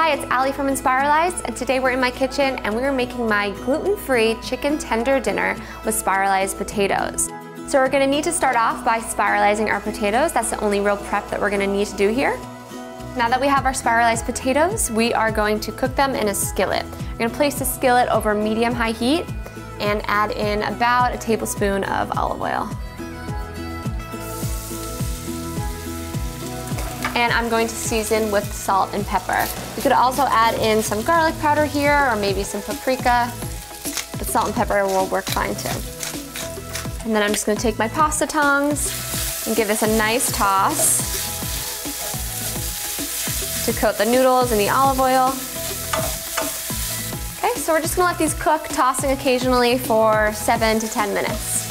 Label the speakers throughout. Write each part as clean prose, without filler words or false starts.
Speaker 1: Hi, it's Allie from Inspiralized, and today we're in my kitchen and we're making my gluten-free chicken tender dinner with spiralized potatoes. So we're gonna need to start off by spiralizing our potatoes. That's the only real prep that we're gonna need to do here. Now that we have our spiralized potatoes, we are going to cook them in a skillet. We're gonna place the skillet over medium-high heat and add in about a tablespoon of olive oil. And I'm going to season with salt and pepper. You could also add in some garlic powder here or maybe some paprika, but salt and pepper will work fine too. And then I'm just gonna take my pasta tongs and give this a nice toss to coat the noodles in the olive oil. Okay, so we're just gonna let these cook, tossing occasionally for 7 to 10 minutes.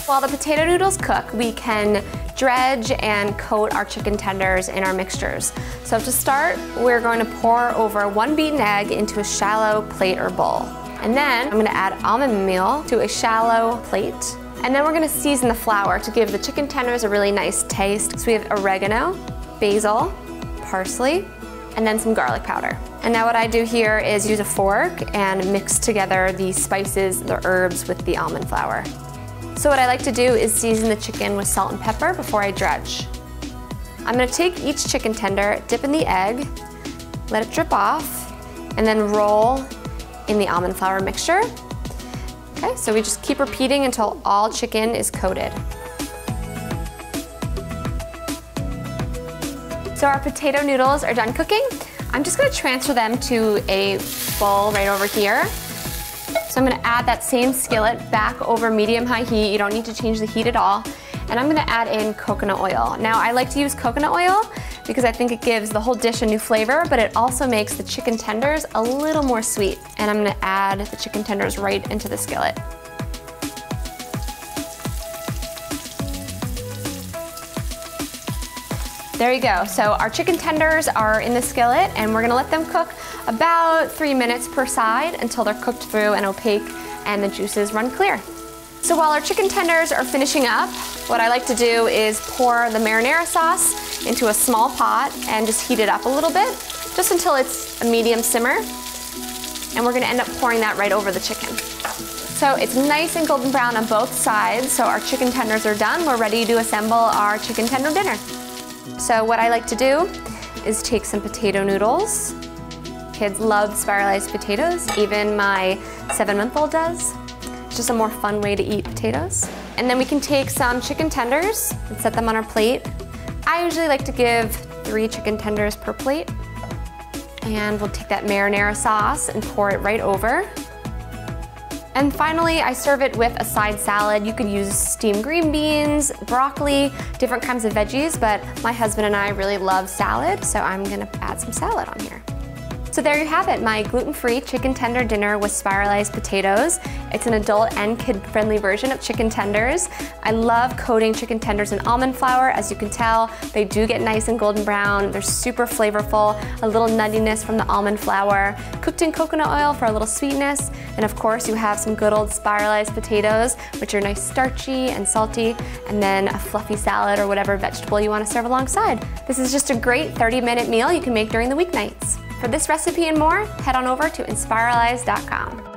Speaker 1: While the potato noodles cook, we can dredge and coat our chicken tenders in our mixtures. So to start, we're going to pour over 1 beaten egg into a shallow plate or bowl. And then I'm gonna add almond meal to a shallow plate. And then we're gonna season the flour to give the chicken tenders a really nice taste. So we have oregano, basil, parsley, and then some garlic powder. And now what I do here is use a fork and mix together the spices, the herbs with the almond flour. So what I like to do is season the chicken with salt and pepper before I dredge. I'm gonna take each chicken tender, dip in the egg, let it drip off, and then roll in the almond flour mixture. Okay, so we just keep repeating until all chicken is coated. So our potato noodles are done cooking. I'm just gonna transfer them to a bowl right over here. So I'm gonna add that same skillet back over medium-high heat. You don't need to change the heat at all. And I'm gonna add in coconut oil. Now I like to use coconut oil because I think it gives the whole dish a new flavor, but it also makes the chicken tenders a little more sweet. And I'm gonna add the chicken tenders right into the skillet. There you go. So our chicken tenders are in the skillet and we're gonna let them cook about 3 minutes per side until they're cooked through and opaque and the juices run clear. So while our chicken tenders are finishing up, what I like to do is pour the marinara sauce into a small pot and just heat it up a little bit, just until it's a medium simmer. And we're gonna end up pouring that right over the chicken. So it's nice and golden brown on both sides, so our chicken tenders are done. We're ready to assemble our chicken tender dinner. So what I like to do is take some potato noodles. Kids love spiralized potatoes, even my 7-month-old does. It's just a more fun way to eat potatoes. And then we can take some chicken tenders and set them on our plate. I usually like to give 3 chicken tenders per plate. And we'll take that marinara sauce and pour it right over. And finally, I serve it with a side salad. You could use steamed green beans, broccoli, different kinds of veggies, but my husband and I really love salad, so I'm gonna add some salad on here. So there you have it, my gluten-free chicken tender dinner with spiralized potatoes. It's an adult and kid-friendly version of chicken tenders. I love coating chicken tenders in almond flour. As you can tell, they do get nice and golden brown. They're super flavorful, a little nuttiness from the almond flour, cooked in coconut oil for a little sweetness, and of course you have some good old spiralized potatoes, which are nice starchy and salty, and then a fluffy salad or whatever vegetable you want to serve alongside. This is just a great 30-minute meal you can make during the weeknights. For this recipe and more, head on over to Inspiralized.com.